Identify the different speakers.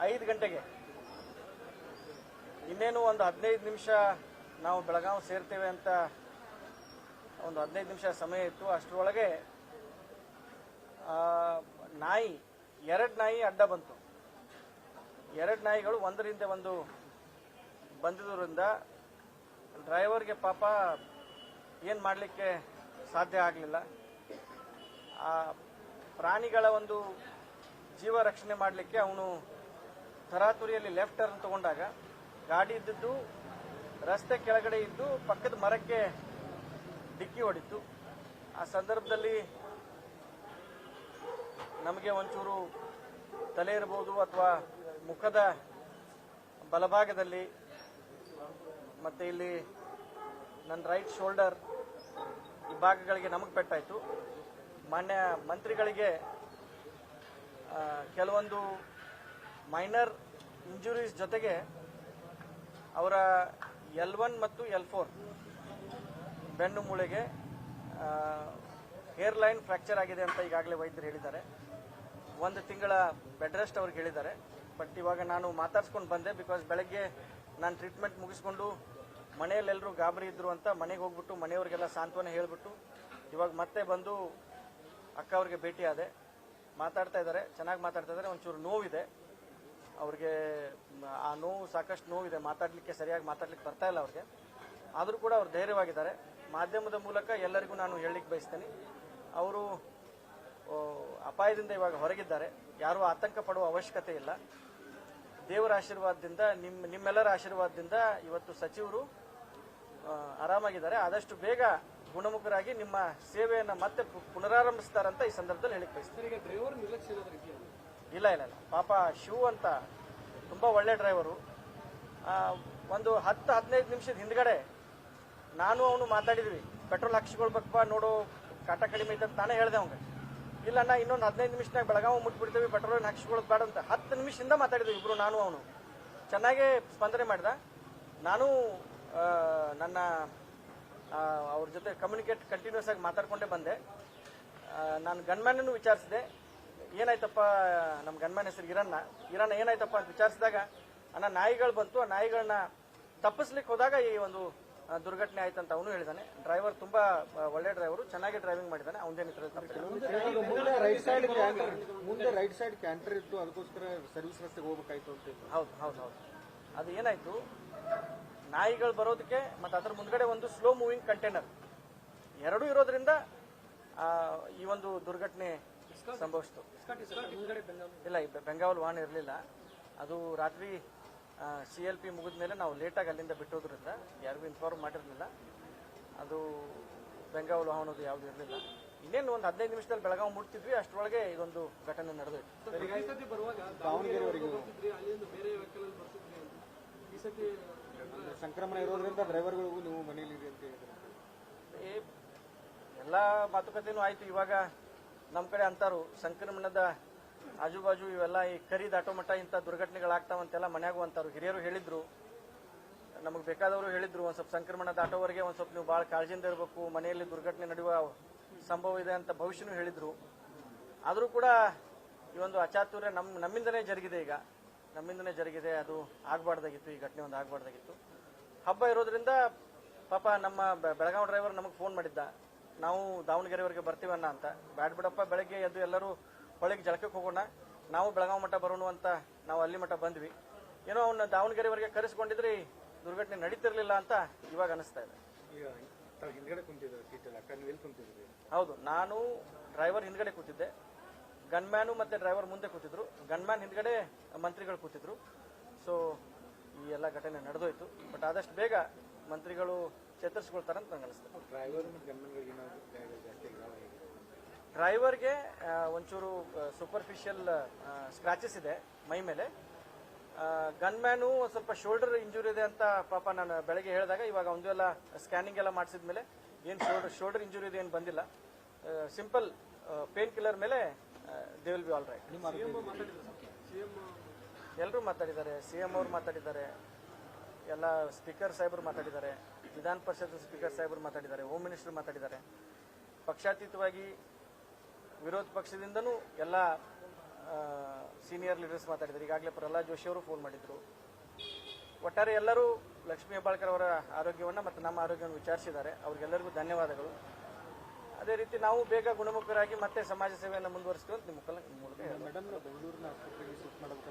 Speaker 1: 5 ಗಂಟೆಗೆ ಇನ್ನೇನು ಒಂದು 15 ನಿಮಿಷ ನಾವು ಬೆಳಗಾವಿ ಸೇರ್ತೇವೆ ಅಂತ ಒಂದು 15 ನಿಮಿಷ ಸಮಯ ಇತ್ತು. ಅಷ್ಟರೊಳಗೆ ನಾಯಿ 2 ನಾಯಿ ಅಡ್ಡ ಬಂತು. 2 ನಾಯಿಗಳು ಒಂದರಿಂದ ಒಂದು ಬಂದಿದ್ದರಿಂದ ಡ್ರೈವರ್ಗೆ ಪಾಪ ಏನು ಮಾಡಲಿಕ್ಕೆ ಸಾಧ್ಯ ಆಗಲಿಲ್ಲ. ಆ ಪ್ರಾಣಿಗಳ ಒಂದು ಜೀವ ರಕ್ಷಣೆ ಮಾಡಲಿಕ್ಕೆ ಅವನು ತರಾತುರಿಯಲ್ಲಿ ಲೆಫ್ಟ್ ಟರ್ನ್ ತಗೊಂಡಾಗ ಗಾಡಿ ಇದ್ದದ್ದು ರಸ್ತೆ ಕೆಳಗಡೆ ಇದ್ದು ಪಕ್ಕದ ಮರಕ್ಕೆ ಡಿಕ್ಕಿ ಹೊಡಿತು. ಆ ಸಂದರ್ಭದಲ್ಲಿ ನಮಗೆ ಒಂಚೂರು ತಲೆ ಇರಬಹುದು ಅಥವಾ ಮುಖದ ಬಲಭಾಗದಲ್ಲಿ ಮತ್ತೆ ಇಲ್ಲಿ ನನ್ನ ರೈಟ್ ಶೋಲ್ಡರ್ ಈ ಭಾಗಗಳಿಗೆ ನಮಗೆ ಪೆಟ್ಟಾಯಿತು. ಮಾನ್ಯ ಮಂತ್ರಿಗಳಿಗೆ ಕೆಲವೊಂದು ಮೈನರ್ ಇಂಜುರೀಸ್ ಜೊತೆಗೆ ಅವರ L1 ಮತ್ತು L4 ಬೆನ್ನು ಮೂಳೆಗೆ ಹೇರ್ ಲೈನ್ ಫ್ರಾಕ್ಚರ್ ಆಗಿದೆ ಅಂತ ಈಗಾಗಲೇ ವೈದ್ಯರು ಹೇಳಿದ್ದಾರೆ. 1 ತಿಂಗಳ ಬೆಡ್ ರೆಸ್ಟ್ ಅವ್ರಿಗೆ ಹೇಳಿದ್ದಾರೆ. ಬಟ್ ಇವಾಗ ನಾನು ಮಾತಾಡ್ಸ್ಕೊಂಡು ಬಂದೆ, ಬಿಕಾಸ್ ಬೆಳಗ್ಗೆ ನಾನು ಟ್ರೀಟ್ಮೆಂಟ್ ಮುಗಿಸ್ಕೊಂಡು ಮನೆಯಲ್ಲೆಲ್ಲರೂ ಗಾಬರಿ ಇದ್ರು ಅಂತ ಮನೆಗೆ ಹೋಗ್ಬಿಟ್ಟು ಮನೆಯವ್ರಿಗೆಲ್ಲ ಸಾಂತ್ವನ ಹೇಳ್ಬಿಟ್ಟು ಇವಾಗ ಮತ್ತೆ ಬಂದು ಅಕ್ಕ ಅವ್ರಿಗೆ ಭೇಟಿ ಆದೆ. ಮಾತಾಡ್ತಾ ಇದ್ದಾರೆ, ಚೆನ್ನಾಗಿ ಮಾತಾಡ್ತಾ ಇದ್ದಾರೆ. ಒಂಚೂರು ನೋವಿದೆ ಅವ್ರಿಗೆ, ಆ ನೋವು ಸಾಕಷ್ಟು ನೋವಿದೆ, ಮಾತಾಡಲಿಕ್ಕೆ ಸರಿಯಾಗಿ ಮಾತಾಡ್ಲಿಕ್ಕೆ ಬರ್ತಾ ಇಲ್ಲ ಅವ್ರಿಗೆ. ಆದರೂ ಕೂಡ ಅವ್ರು ಧೈರ್ಯವಾಗಿದ್ದಾರೆ. ಮಾಧ್ಯಮದ ಮೂಲಕ ಎಲ್ಲರಿಗೂ ನಾನು ಹೇಳಲಿಕ್ಕೆ ಬಯಸ್ತೇನೆ, ಅವರು ಅಪಾಯದಿಂದ ಇವಾಗ ಹೊರಗಿದ್ದಾರೆ. ಯಾರೂ ಆತಂಕ ಪಡುವ ಅವಶ್ಯಕತೆ ಇಲ್ಲ. ದೇವರ ಆಶೀರ್ವಾದದಿಂದ ನಿಮ್ಮೆಲ್ಲರ ಆಶೀರ್ವಾದದಿಂದ ಇವತ್ತು ಸಚಿವರು ಆರಾಮಾಗಿದ್ದಾರೆ. ಆದಷ್ಟು ಬೇಗ ಗುಣಮುಖರಾಗಿ ನಿಮ್ಮ ಸೇವೆಯನ್ನು ಮತ್ತೆ ಪುನರಾರಂಭಿಸ್ತಾರಂತ ಈ ಸಂದರ್ಭದಲ್ಲಿ ಹೇಳಿಕ್ ಬಯಸ್ತೀನಿ. ಇಲ್ಲ ಇಲ್ಲ ಇಲ್ಲ, ಪಾಪ ಶಿವ್ ಅಂತ ತುಂಬಾ ಒಳ್ಳೆ ಡ್ರೈವರು. ಒಂದು 10-15 ನಿಮಿಷದ ಹಿಂದ್ಗಡೆ ನಾನು ಅವನು ಮಾತಾಡಿದ್ವಿ. ಪೆಟ್ರೋಲ್ ಹಾಕಿಸ್ಕೊಳ್ಬೇಕಪ್ಪ, ನೋಡು ಕಾಟ ಕಡಿಮೆ ಐತೆ ಅಂತ ನಾನೇ ಹೇಳ್ದೆ ಅವಂಗ. ಇಲ್ಲ ನಾ ಇನ್ನೊಂದು 15 ನಿಮಿಷನಾಗ ಬೆಳಗಾವಿ ಮುಟ್ಬಿಡ್ತೇವೆ, ಪೆಟ್ರೋಲ್ ಹಾಕಿಸ್ಕೊಳ್ಳೋದು ಬೇಡ ಅಂತ 10 ನಿಮಿಷದಿಂದ ಮಾತಾಡಿದ್ವಿ ಇಬ್ರು, ನಾನು ಅವನು. ಚೆನ್ನಾಗೇ ಸ್ಪಂದನೆ ಮಾಡಿದ. ನಾನು ನನ್ನ ಅವ್ರ ಜೊತೆ ಕಮ್ಯುನಿಕೇಟ್ ಕಂಟಿನ್ಯೂಸ್ ಆಗಿ ಮಾತಾಡ್ಕೊಂಡೇ ಬಂದೆ. ನಾನು ಗನ್ಮ್ಯಾನನ್ನು ವಿಚಾರಿಸಿದೆ, ಏನಾಯ್ತಪ್ಪ, ನಮ್ಮ ಗನ್ಮ್ಯಾನ್ ಹೆಸರು ಇರಣ್ಣ ಏನಾಯ್ತಪ್ಪ ಅಂತ ವಿಚಾರಿಸಿದಾಗ, ಅಣ್ಣ ನಾಯಿಗಳು ಬಂತು, ಆ ನಾಯಿಗಳನ್ನ ತಪ್ಪಿಸ್ಲಿಕ್ಕೆ ಹೋದಾಗ ಈ ಒಂದು ದುರ್ಘಟನೆ ಆಯ್ತಂತ ಅವನು ಹೇಳಿದಾನೆ. ಡ್ರೈವರ್ ತುಂಬಾ ಒಳ್ಳೆ ಡ್ರೈವರು, ಚೆನ್ನಾಗಿ ಡ್ರೈವಿಂಗ್ ಮಾಡಿದ್ದಾನೆ. ಅವನೇನಿತ್ತು
Speaker 2: ಮುಂದೆ ರೈಟ್ ಸೈಡ್ ಕ್ಯಾಂಟರ್ ಇತ್ತು, ಅದಕ್ಕೋಸ್ಕರ ಸರ್ವಿಸ್ ರಸ್ತೆಗೆ ಹೋಗ್ಬೇಕಾಯ್ತು ಅಂತ.
Speaker 1: ಹೌದು ಹೌದು ಹೌದು. ಅದು ಏನಾಯ್ತು, ನಾಯಿಗಳು ಬರೋದಕ್ಕೆ ಮತ್ತೆ ಅದ್ರ ಮುಂದ್ಗಡೆ ಒಂದು ಸ್ಲೋ ಮೂವಿಂಗ್ ಕಂಟೈನರ್ ಎರಡೂ ಇರೋದ್ರಿಂದ ಈ ಒಂದು ದುರ್ಘಟನೆ ಸಂಭವಿಸಿತು. ಇಲ್ಲ, ಬೆಂಗಾವಲ್ ವಾಹನ ಇರಲಿಲ್ಲ. ಅದು ರಾತ್ರಿ CLP ಮುಗಿದ ಮೇಲೆ ನಾವು ಲೇಟಾಗಿ ಅಲ್ಲಿಂದ ಬಿಟ್ಟೋದ್ರಿಂದ ಯಾರಿಗೂ ಇನ್ಫಾರ್ಮ್ ಮಾಡಿರಲಿಲ್ಲ. ಅದು ಬೆಂಗಾವಲ್ ವಾಹನದು ಯಾವುದು ಇರಲಿಲ್ಲ. ಇನ್ನೇನು ಒಂದು 15 ನಿಮಿಷದಲ್ಲಿ ಬೆಳಗಾವಿ ಮುಟ್ತಿದ್ವಿ, ಅಷ್ಟರೊಳಗೆ ಇದೊಂದು ಘಟನೆ ನಡೆದೋಯ್ತು.
Speaker 2: ಸಂಕ್ರಮಣ ಇರೋದ್ರಿಂದ ಡ್ರೈವರ್ಗಳಿಗೂ ನೀವು ಮನೆಯಲ್ಲಿ ಅಂತ ಹೇಳಿದ್ರೆ
Speaker 1: ಎಲ್ಲ ಮಾತುಕತೆನೂ ಆಯ್ತು. ಇವಾಗ ನಮ್ಮ ಕಡೆ ಅಂತಾರು, ಸಂಕ್ರಮಣದ ಆಜುಬಾಜು ಇವೆಲ್ಲ ಈ ಕರಿ ದಾಟೋ ಮಟ್ಟ ಇಂಥ ದುರ್ಘಟನೆಗಳಾಗ್ತಾವಂತೆಲ್ಲ ಮನ್ಯಾಗೂ ಅಂತಾರು. ಹಿರಿಯರು ಹೇಳಿದ್ರು, ನಮಗೆ ಬೇಕಾದವರು ಹೇಳಿದ್ರು, ಒಂದ್ ಸ್ವಲ್ಪ ಸಂಕ್ರಮಣ ದಾಟೋವರೆಗೆ ಒಂದ್ ಸ್ವಲ್ಪ ನೀವು ಭಾಳ ಕಾಳಜಿಯಿಂದ ಇರಬೇಕು, ಮನೆಯಲ್ಲಿ ದುರ್ಘಟನೆ ನಡೆಯುವ ಸಂಭವ ಇದೆ ಅಂತ ಭವಿಷ್ಯನೂ ಹೇಳಿದ್ರು. ಆದರೂ ಕೂಡ ಈ ಒಂದು ಅಚಾತುರ್ಯ ನಮ್ಮಿಂದನೇ ಜರುಗಿದೆ. ಈಗ ನಮ್ಮಿಂದನೇ ಜರುಗಿದೆ. ಅದು ಆಗಬಾರ್ದಾಗಿತ್ತು, ಈ ಘಟನೆ ಒಂದು ಆಗಬಾರ್ದಾಗಿತ್ತು. ಹಬ್ಬ ಇರೋದ್ರಿಂದ ಪಾಪ ನಮ್ಮ ಬೆಳಗಾವಿ ಡ್ರೈವರ್ ನಮಗೆ ಫೋನ್ ಮಾಡಿದ್ದ, ನಾವು ದಾವಣಗೆರೆವರೆಗೆ ಬರ್ತೀವನ್ನ ಅಂತ. ಬ್ಯಾಡ್ ಬಿಡಪ್ಪ, ಬೆಳಗ್ಗೆ ಎದ್ದು ಎಲ್ಲರೂ ಹೊಳೆಗೆ ಜಳಕಕ್ಕೆ ಹೋಗೋಣ, ನಾವು ಬೆಳಗಾವಿ ಮಠ ಬರೋಣ ಅಂತ ನಾವು ಅಲ್ಲಿ ಮಠ ಬಂದ್ವಿ. ಏನೋ ಅವನ್ನ ದಾವಣಗೆರೆವರೆಗೆ ಕರೆಸ್ಕೊಂಡಿದ್ರೆ ದುರ್ಘಟನೆ ನಡೀತಿರ್ಲಿಲ್ಲ ಅಂತ ಇವಾಗ ಅನಿಸ್ತಾ ಇದೆ. ಹೌದು, ನಾನು ಡ್ರೈವರ್ ಹಿಂದ್ಗಡೆ ಕೂತಿದ್ದೆ, ಗನ್ಮ್ಯಾನು ಮತ್ತೆ ಡ್ರೈವರ್ ಮುಂದೆ ಕೂತಿದ್ರು, ಗನ್ಮ್ಯಾನ್ ಹಿಂದ್ಗಡೆ ಮಂತ್ರಿಗಳು ಕೂತಿದ್ರು. ಸೊ ಈ ಎಲ್ಲ ಘಟನೆ ನಡೆದೋಯ್ತು. ಬಟ್ ಆದಷ್ಟು ಬೇಗ ಮಂತ್ರಿಗಳು ಚೇತರಿಸಿಕೊಳ್ತಾರಂತ ನಂಗೆ ಅನಿಸ್ತದೆ. ಡ್ರೈವರ್ಗೆ ಒಂಚೂರು ಸೂಪರ್ಫಿಷಿಯಲ್ ಸ್ಕ್ರಾಚಸ್ ಇದೆ ಮೈ ಮೇಲೆ. ಗನ್ಮ್ಯಾನು ಸ್ವಲ್ಪ ಶೋಲ್ಡರ್ ಇಂಜುರಿ ಇದೆ ಅಂತ ಪಾಪ ನಾನು ಬೆಳಗ್ಗೆ ಹೇಳಿದಾಗ, ಇವಾಗ ಒಂದು ಎಲ್ಲ ಸ್ಕ್ಯಾನಿಂಗ್ ಎಲ್ಲ ಮಾಡಿಸಿದ್ಮೇಲೆ ಏನು ಶೋಲ್ಡರ್ ಇಂಜುರಿ ಇದೆ ಏನು ಬಂದಿಲ್ಲ. ಸಿಂಪಲ್ ಪೇನ್ ಕಿಲ್ಲರ್ ಮೇಲೆ they will be all right. ಎಲ್ಲರೂ ಮಾತಾಡಿದ್ದಾರೆ, CM ಅವರು ಮಾತಾಡಿದ್ದಾರೆ, ಎಲ್ಲ ಸ್ಪೀಕರ್ ಸಾಹೇಬರು ಮಾತಾಡಿದ್ದಾರೆ, ವಿಧಾನ ಪರಿಷತ್ ಸ್ಪೀಕರ್ ಸಾಹೇಬರು ಮಾತಾಡಿದ್ದಾರೆ, ಹೋಮ್ ಮಿನಿಸ್ಟರ್ ಮಾತಾಡಿದ್ದಾರೆ. ಪಕ್ಷಾತೀತವಾಗಿ ವಿರೋಧ ಪಕ್ಷದಿಂದನೂ ಎಲ್ಲ ಸೀನಿಯರ್ ಲೀಡರ್ಸ್ ಮಾತಾಡಿದ್ರು. ಈಗಾಗಲೇ ಪ್ರಹ್ಲಾದ್ ಜೋಶಿ ಅವರು ಫೋನ್ ಮಾಡಿದ್ರು. ಒಟ್ಟಾರೆ ಎಲ್ಲರೂ ಲಕ್ಷ್ಮೀ ಹೆಬ್ಬಾಳ್ಕರ್ ಅವರ ಆರೋಗ್ಯವನ್ನು ಮತ್ತು ನಮ್ಮ ಆರೋಗ್ಯವನ್ನು ವಿಚಾರಿಸಿದ್ದಾರೆ. ಅವ್ರಿಗೆಲ್ಲರಿಗೂ ಧನ್ಯವಾದಗಳು. ಅದೇ ರೀತಿ ನಾವು ಬೇಗ ಗುಣಮುಖರಾಗಿ ಮತ್ತೆ ಸಮಾಜ ಸೇವೆಯನ್ನು ಮುಂದುವರಿಸ್ತೀವಿ ಅಂತ ನಿಮ್ಮ ಮೂಲಕ ಹೇಳ್ತೀನಿ.
Speaker 2: ಮೇಡಮ್ ಬೆಂಗಳೂರಿನ ಆಸ್ಪತ್ರೆಗೆ ಶಿಫ್ಟ್ ಮಾಡಬೇಕು